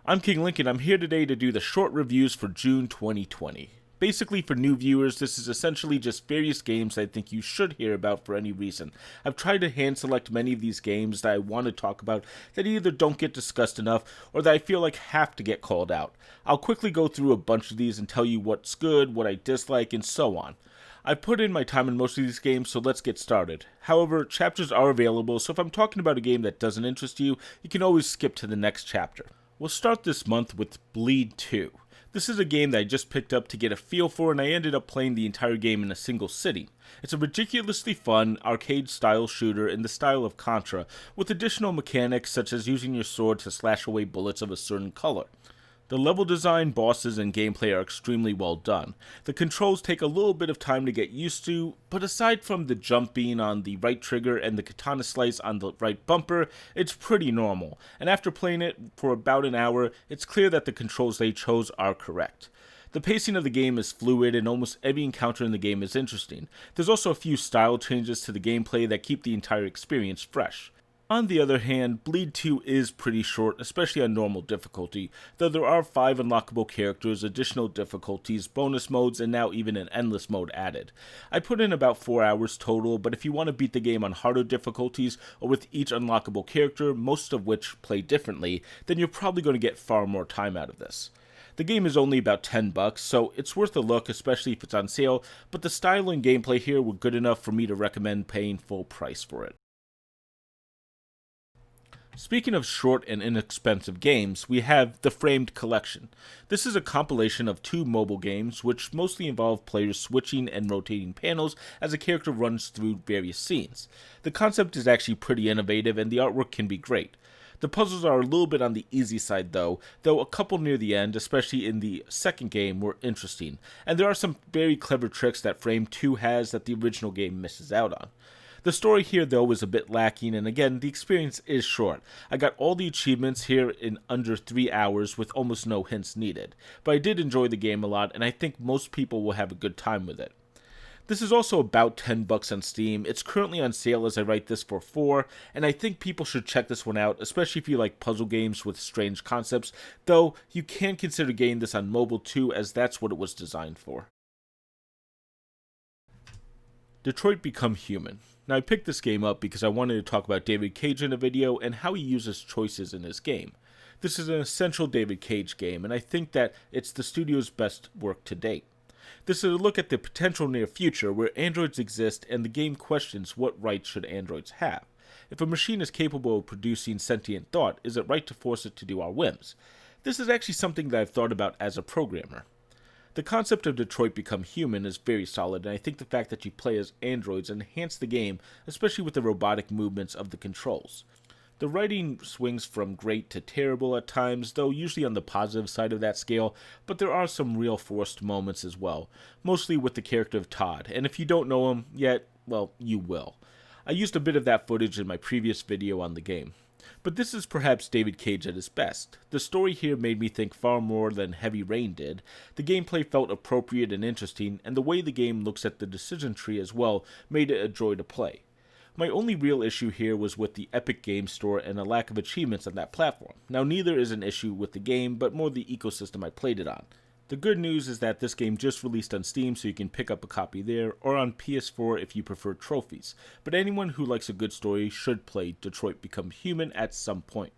I'm King Lincoln. I'm here today to do the short reviews for June 2020. Basically, for new viewers, this is essentially just various games I think you should hear about for any reason. I've tried to hand select many of these games that I want to talk about that either don't get discussed enough or that I feel like have to get called out. I'll quickly go through a bunch of these and tell you what's good, what I dislike, and so on. I've put in my time in most of these games, so let's get started. However, chapters are available, so if I'm talking about a game that doesn't interest you, you can always skip to the next chapter. We'll start this month with Bleed 2. This is a game that I just picked up to get a feel for, and I ended up playing the entire game in a single sitting. It's a ridiculously fun, arcade-style shooter in the style of Contra, with additional mechanics such as using your sword to slash away bullets of a certain color. The level design, bosses, and gameplay are extremely well done. The controls take a little bit of time to get used to, but aside from the jump being on the right trigger and the katana slice on the right bumper, it's pretty normal. And after playing it for about an hour, it's clear that the controls they chose are correct. The pacing of the game is fluid and almost every encounter in the game is interesting. There's also a few style changes to the gameplay that keep the entire experience fresh. On the other hand, Bleed 2 is pretty short, especially on normal difficulty, though there are 5 unlockable characters, additional difficulties, bonus modes, and now even an endless mode added. I put in about 4 hours total, but if you want to beat the game on harder difficulties or with each unlockable character, most of which play differently, then you're probably going to get far more time out of this. The game is only about $10, so it's worth a look, especially if it's on sale, but the style and gameplay here were good enough for me to recommend paying full price for it. Speaking of short and inexpensive games, we have the Framed Collection. This is a compilation of 2 mobile games, which mostly involve players switching and rotating panels as a character runs through various scenes. The concept is actually pretty innovative and the artwork can be great. The puzzles are a little bit on the easy side though a couple near the end, especially in the second game, were interesting, and there are some very clever tricks that Frame 2 has that the original game misses out on. The story here, though, is a bit lacking, and again, the experience is short. I got all the achievements here in under 3 hours with almost no hints needed, but I did enjoy the game a lot, and I think most people will have a good time with it. This is also about $10 on Steam. It's currently on sale as I write this for $4, and I think people should check this one out, especially if you like puzzle games with strange concepts, though you can consider getting this on mobile too, as that's what it was designed for. Detroit Become Human. Now I picked this game up because I wanted to talk about David Cage in a video and how he uses choices in his game. This is an essential David Cage game, and I think that it's the studio's best work to date. This is a look at the potential near future where androids exist and the game questions what rights should androids have. If a machine is capable of producing sentient thought, is it right to force it to do our whims? This is actually something that I've thought about as a programmer. The concept of Detroit Become Human is very solid, and I think the fact that you play as androids enhance the game, especially with the robotic movements of the controls. The writing swings from great to terrible at times, though usually on the positive side of that scale, but there are some real forced moments as well, mostly with the character of Todd, and if you don't know him yet, well, you will. I used a bit of that footage in my previous video on the game. But this is perhaps David Cage at his best. The story here made me think far more than Heavy Rain did. The gameplay felt appropriate and interesting, and the way the game looks at the decision tree as well made it a joy to play. My only real issue here was with the Epic Game Store and a lack of achievements on that platform. Now neither is an issue with the game, but more the ecosystem I played it on. The good news is that this game just released on Steam, so you can pick up a copy there, or on PS4 if you prefer trophies. But anyone who likes a good story should play Detroit Become Human at some point.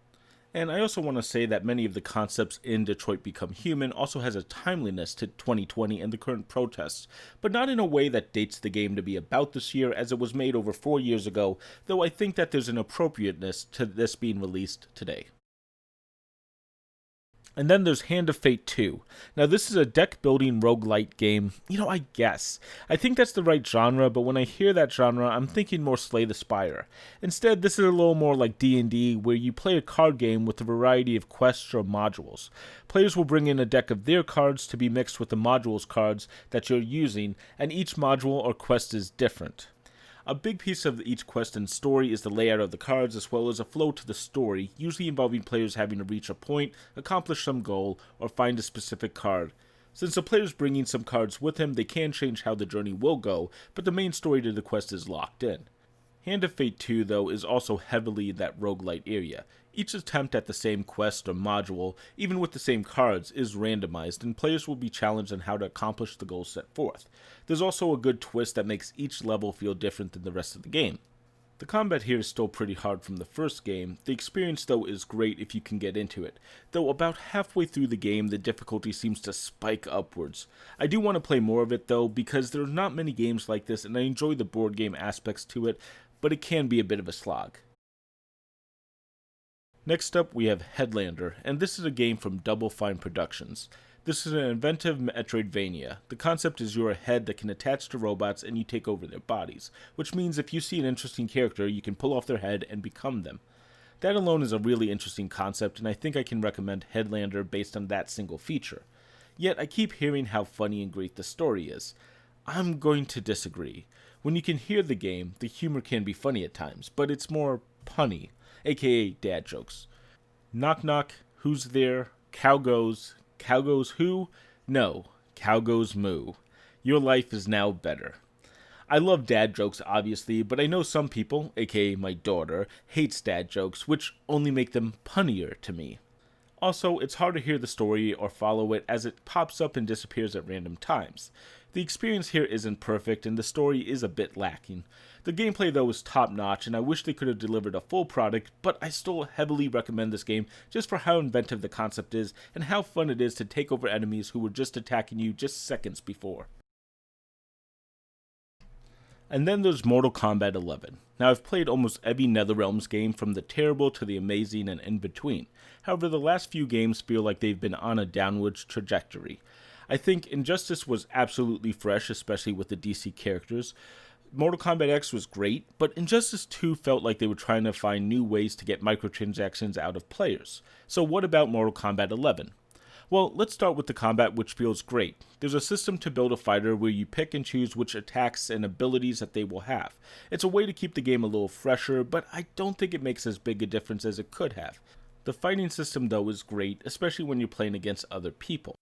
And I also want to say that many of the concepts in Detroit Become Human also has a timeliness to 2020 and the current protests, but not in a way that dates the game to be about this year, as it was made over 4 years ago, though I think that there's an appropriateness to this being released today. And then there's Hand of Fate 2. Now this is a deck-building roguelite game, I guess. I think that's the right genre, but when I hear that genre, I'm thinking more Slay the Spire. Instead, this is a little more like D&D, where you play a card game with a variety of quests or modules. Players will bring in a deck of their cards to be mixed with the modules cards that you're using, and each module or quest is different. A big piece of each quest and story is the layout of the cards, as well as a flow to the story, usually involving players having to reach a point, accomplish some goal, or find a specific card. Since the player's bringing some cards with him, they can change how the journey will go, but the main story to the quest is locked in. Hand of Fate 2, though, is also heavily in that roguelite area. Each attempt at the same quest or module, even with the same cards, is randomized, and players will be challenged on how to accomplish the goals set forth. There's also a good twist that makes each level feel different than the rest of the game. The combat here is still pretty hard from the first game. The experience, though, is great if you can get into it, though about halfway through the game the difficulty seems to spike upwards. I do want to play more of it, though, because there are not many games like this and I enjoy the board game aspects to it, but it can be a bit of a slog. Next up, we have Headlander, and this is a game from Double Fine Productions. This is an inventive Metroidvania. The concept is you're a head that can attach to robots and you take over their bodies, which means if you see an interesting character, you can pull off their head and become them. That alone is a really interesting concept, and I think I can recommend Headlander based on that single feature. Yet I keep hearing how funny and great the story is. I'm going to disagree. When you can hear the game, the humor can be funny at times, but it's more punny, aka dad jokes. Knock knock, who's there? Cow goes who? No, cow goes moo. Your life is now better. I love dad jokes, obviously, but I know some people, aka my daughter, hates dad jokes, which only make them punnier to me. Also, it's hard to hear the story or follow it as it pops up and disappears at random times. The experience here isn't perfect and the story is a bit lacking. The gameplay, though, is top notch and I wish they could have delivered a full product, but I still heavily recommend this game just for how inventive the concept is and how fun it is to take over enemies who were just attacking you just seconds before. And then there's Mortal Kombat 11. Now, I've played almost every NetherRealms game from the terrible to the amazing and in between. However, the last few games feel like they've been on a downwards trajectory. I think Injustice was absolutely fresh, especially with the DC characters. Mortal Kombat X was great, but Injustice 2 felt like they were trying to find new ways to get microtransactions out of players. So what about Mortal Kombat 11? Well, let's start with the combat, which feels great. There's a system to build a fighter where you pick and choose which attacks and abilities that they will have. It's a way to keep the game a little fresher, but I don't think it makes as big a difference as it could have. The fighting system, though, is great, especially when you're playing against other people.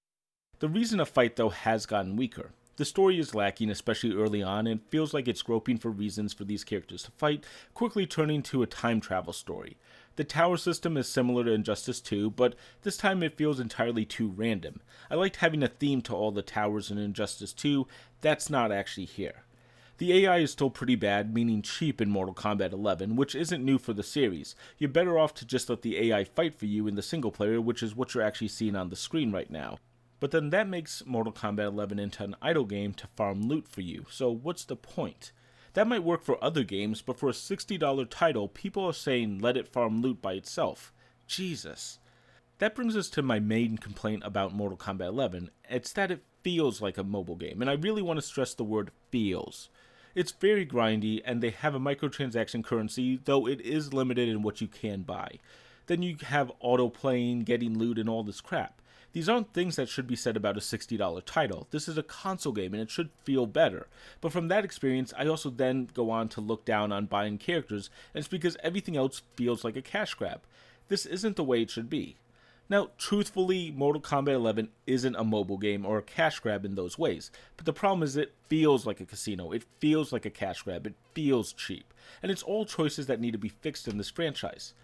The reason a fight, though, has gotten weaker. The story is lacking, especially early on, and feels like it's groping for reasons for these characters to fight, quickly turning to a time travel story. The tower system is similar to Injustice 2, but this time it feels entirely too random. I liked having a theme to all the towers in Injustice 2, that's not actually here. The AI is still pretty bad, meaning cheap in Mortal Kombat 11, which isn't new for the series. You're better off to just let the AI fight for you in the single player, which is what you're actually seeing on the screen right now. But then that makes Mortal Kombat 11 into an idle game to farm loot for you, so what's the point? That might work for other games, but for a $60 title, people are saying let it farm loot by itself. Jesus. That brings us to my main complaint about Mortal Kombat 11. It's that it feels like a mobile game, and I really want to stress the word feels. It's very grindy, and they have a microtransaction currency, though it is limited in what you can buy. Then you have auto-playing, getting loot, and all this crap. These aren't things that should be said about a $60 title. This is a console game and it should feel better. But from that experience, I also then go on to look down on buying characters, and it's because everything else feels like a cash grab. This isn't the way it should be. Now, truthfully, Mortal Kombat 11 isn't a mobile game or a cash grab in those ways, but the problem is it feels like a casino, it feels like a cash grab, it feels cheap, and it's all choices that need to be fixed in this franchise.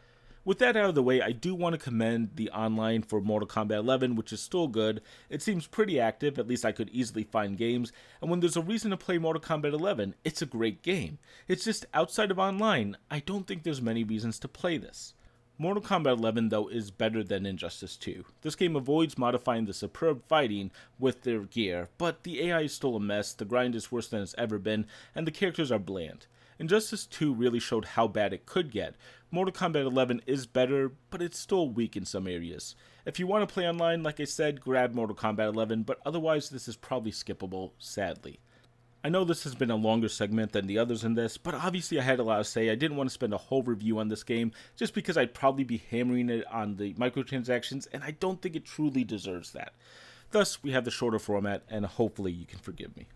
With that out of the way, I do want to commend the online for Mortal Kombat 11, which is still good. It seems pretty active, at least I could easily find games, and when there's a reason to play Mortal Kombat 11, it's a great game. It's just outside of online, I don't think there's many reasons to play this. Mortal Kombat 11, though, is better than Injustice 2. This game avoids modifying the superb fighting with their gear, but the AI is still a mess, the grind is worse than it's ever been, and the characters are bland. Injustice 2 really showed how bad it could get. Mortal Kombat 11 is better, but it's still weak in some areas. If you want to play online, like I said, grab Mortal Kombat 11, but otherwise this is probably skippable, sadly. I know this has been a longer segment than the others in this, but obviously I had a lot to say. I didn't want to spend a whole review on this game, just because I'd probably be hammering it on the microtransactions, and I don't think it truly deserves that. Thus, we have the shorter format, and hopefully you can forgive me.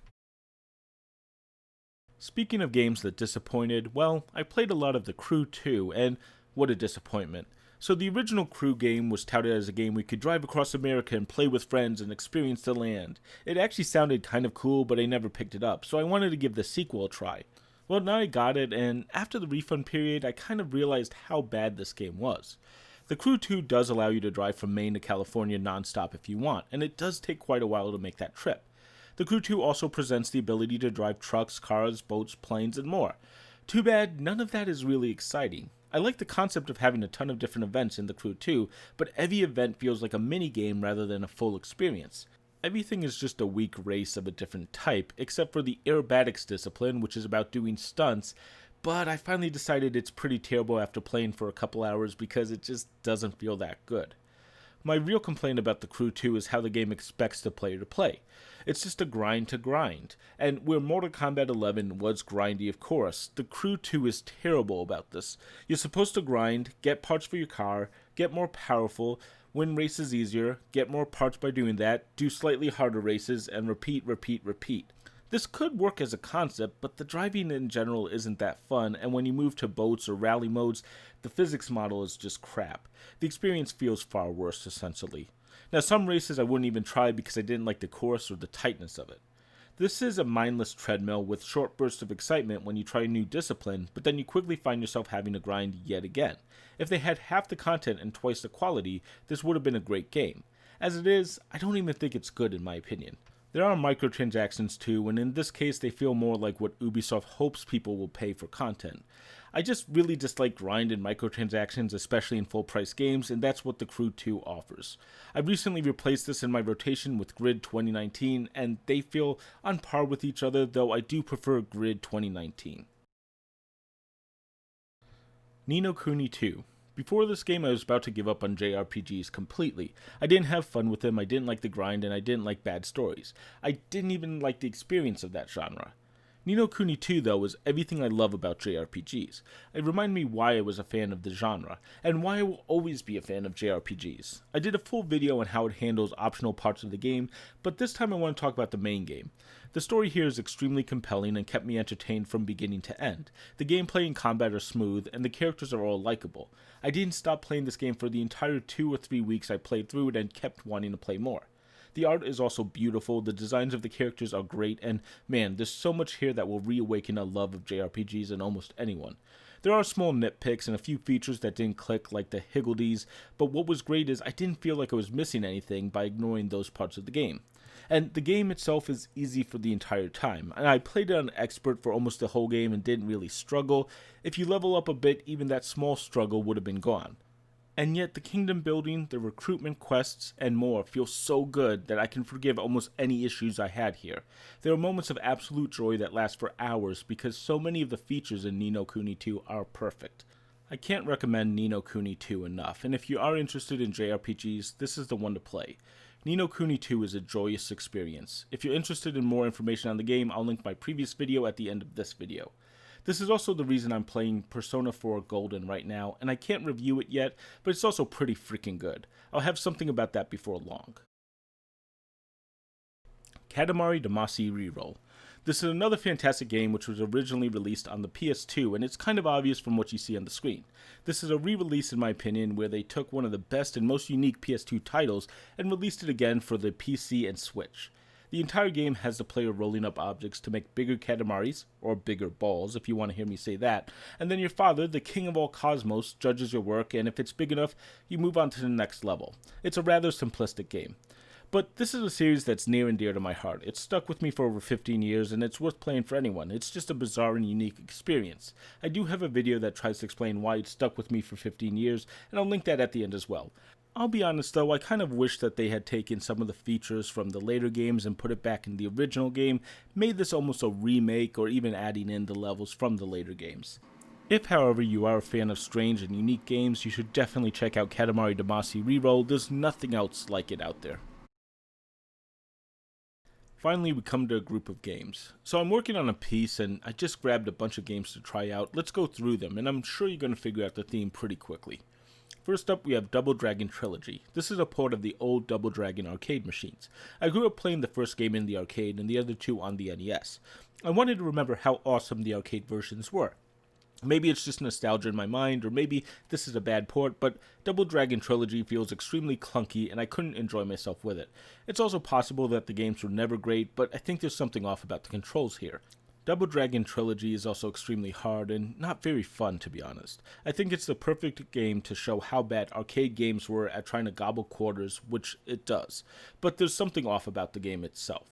Speaking of games that disappointed, well, I played a lot of The Crew 2, and what a disappointment. So the original Crew game was touted as a game we could drive across America and play with friends and experience the land. It actually sounded kind of cool, but I never picked it up, so I wanted to give the sequel a try. Well, now I got it, and after the refund period, I kind of realized how bad this game was. The Crew 2 does allow you to drive from Maine to California nonstop if you want, and it does take quite a while to make that trip. The Crew 2 also presents the ability to drive trucks, cars, boats, planes, and more. Too bad none of that is really exciting. I like the concept of having a ton of different events in the Crew 2, but every event feels like a mini game rather than a full experience. Everything is just a weak race of a different type, except for the aerobatics discipline, which is about doing stunts, but I finally decided it's pretty terrible after playing for a couple hours because it just doesn't feel that good. My real complaint about the Crew 2 is how the game expects the player to play. It's just a grind to grind, and where Mortal Kombat 11 was grindy of course, the Crew 2 is terrible about this. You're supposed to grind, get parts for your car, get more powerful, win races easier, get more parts by doing that, do slightly harder races, and repeat, repeat, repeat. This could work as a concept, but the driving in general isn't that fun, and when you move to boats or rally modes, the physics model is just crap. The experience feels far worse, essentially. Now, some races I wouldn't even try because I didn't like the course or the tightness of it. This is a mindless treadmill with short bursts of excitement when you try a new discipline, but then you quickly find yourself having to grind yet again. If they had half the content and twice the quality, this would have been a great game. As it is, I don't even think it's good in my opinion. There are microtransactions too, and in this case they feel more like what Ubisoft hopes people will pay for content. I just really dislike grind and microtransactions, especially in full-price games, and that's what the Crew 2 offers. I recently replaced this in my rotation with Grid 2019, and they feel on par with each other, though I do prefer Grid 2019. No Kuni 2. Before this game, I was about to give up on JRPGs completely. I didn't have fun with them, I didn't like the grind, and I didn't like bad stories. I didn't even like the experience of that genre. No Kuni 2, though, is everything I love about JRPGs. It reminded me why I was a fan of the genre, and why I will always be a fan of JRPGs. I did a full video on how it handles optional parts of the game, but this time I want to talk about the main game. The story here is extremely compelling and kept me entertained from beginning to end. The gameplay and combat are smooth, and the characters are all likable. I didn't stop playing this game for the entire 2 or 3 weeks I played through it and kept wanting to play more. The art is also beautiful, the designs of the characters are great, and man, there's so much here that will reawaken a love of JRPGs in almost anyone. There are small nitpicks and a few features that didn't click, like the higgledies, but what was great is I didn't feel like I was missing anything by ignoring those parts of the game. And the game itself is easy for the entire time, and I played it on expert for almost the whole game and didn't really struggle. If you level up a bit, even that small struggle would have been gone. And yet the kingdom building, the recruitment quests, and more feel so good that I can forgive almost any issues I had here. There are moments of absolute joy that last for hours because so many of the features in No Kuni 2 are perfect. I can't recommend No Kuni 2 enough, and if you are interested in JRPGs, this is the one to play. No Kuni 2 is a joyous experience. If you're interested in more information on the game, I'll link my previous video at the end of this video. This is also the reason I'm playing Persona 4 Golden right now, and I can't review it yet, but it's also pretty freaking good. I'll have something about that before long. Katamari Damacy Reroll. This is another fantastic game which was originally released on the PS2, and it's kind of obvious from what you see on the screen. This is a re-release in my opinion, where they took one of the best and most unique PS2 titles and released it again for the PC and Switch. The entire game has the player rolling up objects to make bigger Katamaris, or bigger balls if you want to hear me say that, and then your father, the king of all cosmos, judges your work, and if it's big enough, you move on to the next level. It's a rather simplistic game. But this is a series that's near and dear to my heart. It's stuck with me for over 15 years, and it's worth playing for anyone. It's just a bizarre and unique experience. I do have a video that tries to explain why it's stuck with me for 15 years, and I'll link that at the end as well. I'll be honest though, I kind of wish that they had taken some of the features from the later games and put it back in the original game, made this almost a remake, or even adding in the levels from the later games. If, however, you are a fan of strange and unique games, you should definitely check out Katamari Damacy Reroll. There's nothing else like it out there. Finally, we come to a group of games. So I'm working on a piece, and I just grabbed a bunch of games to try out. Let's go through them, and I'm sure you're going to figure out the theme pretty quickly. First up, we have Double Dragon Trilogy. This is a port of the old Double Dragon arcade machines. I grew up playing the first game in the arcade and the other two on the NES. I wanted to remember how awesome the arcade versions were. Maybe it's just nostalgia in my mind, or maybe this is a bad port, but Double Dragon Trilogy feels extremely clunky and I couldn't enjoy myself with it. It's also possible that the games were never great, but I think there's something off about the controls here. Double Dragon Trilogy is also extremely hard and not very fun, to be honest. I think it's the perfect game to show how bad arcade games were at trying to gobble quarters, which it does, but there's something off about the game itself.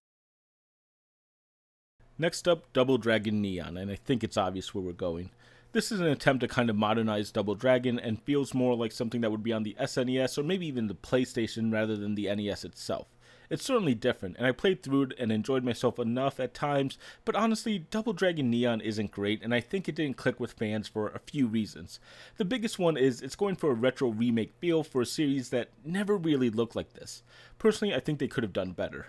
Next up, Double Dragon Neon, and I think it's obvious where we're going. This is an attempt to kind of modernize Double Dragon and feels more like something that would be on the SNES or maybe even the PlayStation rather than the NES itself. It's certainly different, and I played through it and enjoyed myself enough at times, but honestly, Double Dragon Neon isn't great, and I think it didn't click with fans for a few reasons. The biggest one is it's going for a retro remake feel for a series that never really looked like this. Personally, I think they could have done better.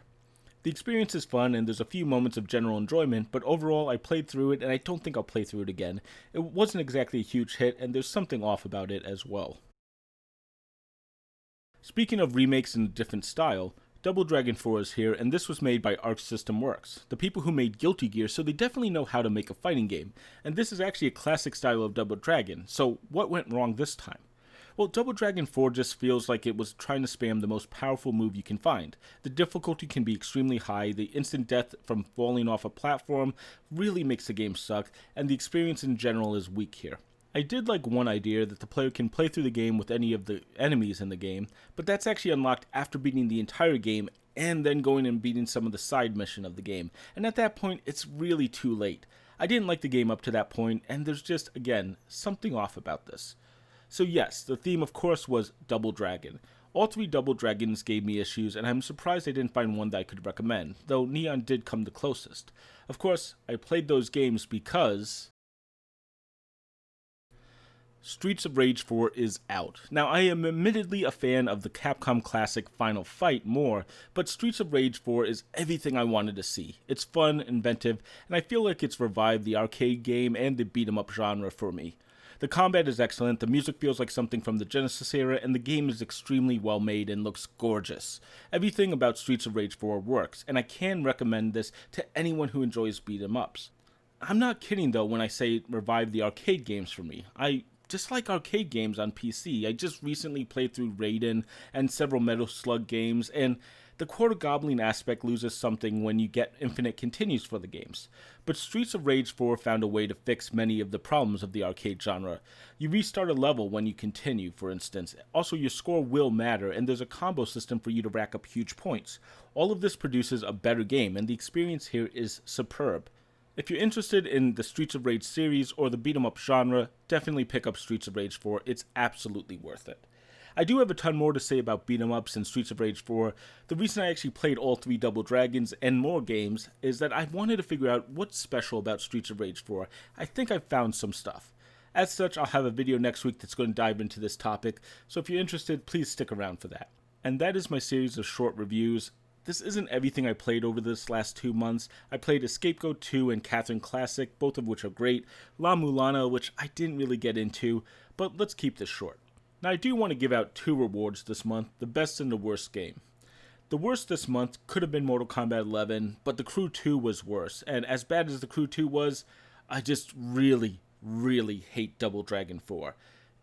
The experience is fun and there's a few moments of general enjoyment, but overall I played through it and I don't think I'll play through it again. It wasn't exactly a huge hit and there's something off about it as well. Speaking of remakes in a different style, Double Dragon 4 is here, and this was made by Arc System Works, the people who made Guilty Gear, so they definitely know how to make a fighting game. And this is actually a classic style of Double Dragon, so what went wrong this time? Well, Double Dragon 4 just feels like it was trying to spam the most powerful move you can find. The difficulty can be extremely high, the instant death from falling off a platform really makes the game suck, and the experience in general is weak here. I did like one idea that the player can play through the game with any of the enemies in the game, but that's actually unlocked after beating the entire game and then going and beating some of the side mission of the game, and at that point it's really too late. I didn't like the game up to that point, and there's just, again, something off about this. So yes, the theme of course was Double Dragon. All three Double Dragons gave me issues, and I'm surprised I didn't find one that I could recommend, though Neon did come the closest. Of course, I played those games because Streets of Rage 4 is out. Now, I am admittedly a fan of the Capcom classic Final Fight more, but Streets of Rage 4 is everything I wanted to see. It's fun, inventive, and I feel like it's revived the arcade game and the beat-em-up genre for me. The combat is excellent, the music feels like something from the Genesis era, and the game is extremely well made and looks gorgeous. Everything about Streets of Rage 4 works, and I can recommend this to anyone who enjoys beat-em-ups. I'm not kidding though when I say it revived the arcade games for me. I just like arcade games on PC. I just recently played through Raiden and several Metal Slug games, and the quarter gobbling aspect loses something when you get infinite continues for the games. But Streets of Rage 4 found a way to fix many of the problems of the arcade genre. You restart a level when you continue, for instance. Also, your score will matter, and there's a combo system for you to rack up huge points. All of this produces a better game, and the experience here is superb. If you're interested in the Streets of Rage series or the beat-em-up genre, definitely pick up Streets of Rage 4. It's absolutely worth it. I do have a ton more to say about beat-em-ups and Streets of Rage 4. The reason I actually played all three Double Dragons and more games is that I wanted to figure out what's special about Streets of Rage 4. I think I've found some stuff. As such, I'll have a video next week that's going to dive into this topic, so if you're interested, please stick around for that. And that is my series of short reviews. This isn't everything I played over this last 2 months. I played Scapegoat 2 and Catherine Classic, both of which are great. La Mulana, which I didn't really get into, but let's keep this short. Now I do want to give out 2 rewards this month, the best and the worst game. The worst this month could have been Mortal Kombat 11, but The Crew 2 was worse, and as bad as The Crew 2 was, I just really hate Double Dragon 4.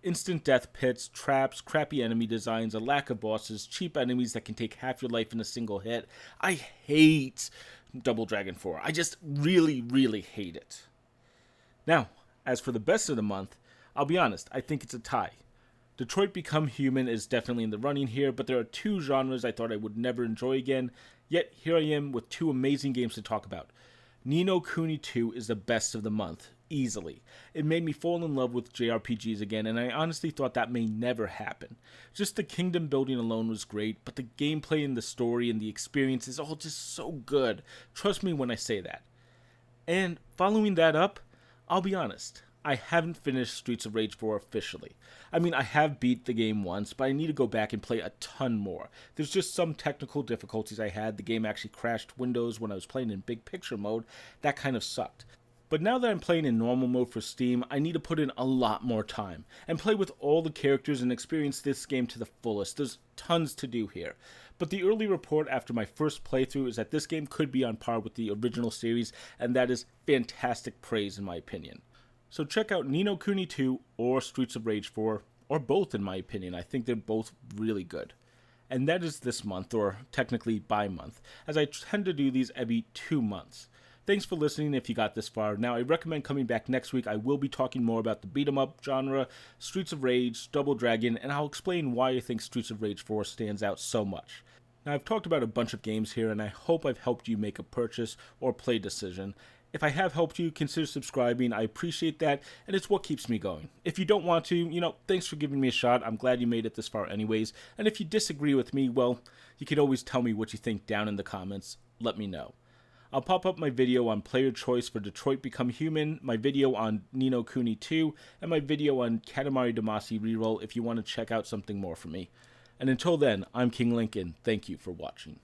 Instant death pits, traps, crappy enemy designs, a lack of bosses, cheap enemies that can take half your life in a single hit. I hate Double Dragon 4. I just really hate it. Now, as for the best of the month, I'll be honest, I think it's a tie. Detroit Become Human is definitely in the running here, but there are 2 genres I thought I would never enjoy again, yet here I am with 2 amazing games to talk about. No Kuni 2 is the best of the month, easily. It made me fall in love with JRPGs again, and I honestly thought that may never happen. Just the kingdom building alone was great, but the gameplay and the story and the experience is all just so good. Trust me when I say that. And following that up, I'll be honest, I haven't finished Streets of Rage 4 officially. I mean, I have beat the game once, but I need to go back and play a ton more. There's just some technical difficulties I had. The game actually crashed Windows when I was playing in big picture mode. That kind of sucked. But now that I'm playing in normal mode for Steam, I need to put in a lot more time and play with all the characters and experience this game to the fullest. There's tons to do here. But the early report after my first playthrough is that this game could be on par with the original series, and that is fantastic praise in my opinion. So check out No Kuni 2 or Streets of Rage 4, or both in my opinion. I think they're both really good. And that is this month, or technically by month, as I tend to do these every 2 months. Thanks for listening if you got this far. Now, I recommend coming back next week. I will be talking more about the beat-em-up genre, Streets of Rage, Double Dragon, and I'll explain why I think Streets of Rage 4 stands out so much. Now, I've talked about a bunch of games here, and I hope I've helped you make a purchase or play decision. If I have helped you, consider subscribing. I appreciate that, and it's what keeps me going. If you don't want to, thanks for giving me a shot. I'm glad you made it this far anyways. And if you disagree with me, well, you can always tell me what you think down in the comments. Let me know. I'll pop up my video on player choice for Detroit Become Human, my video on No Kuni 2, and my video on Katamari Damacy Reroll if you want to check out something more from me. And until then, I'm King Lincoln. Thank you for watching.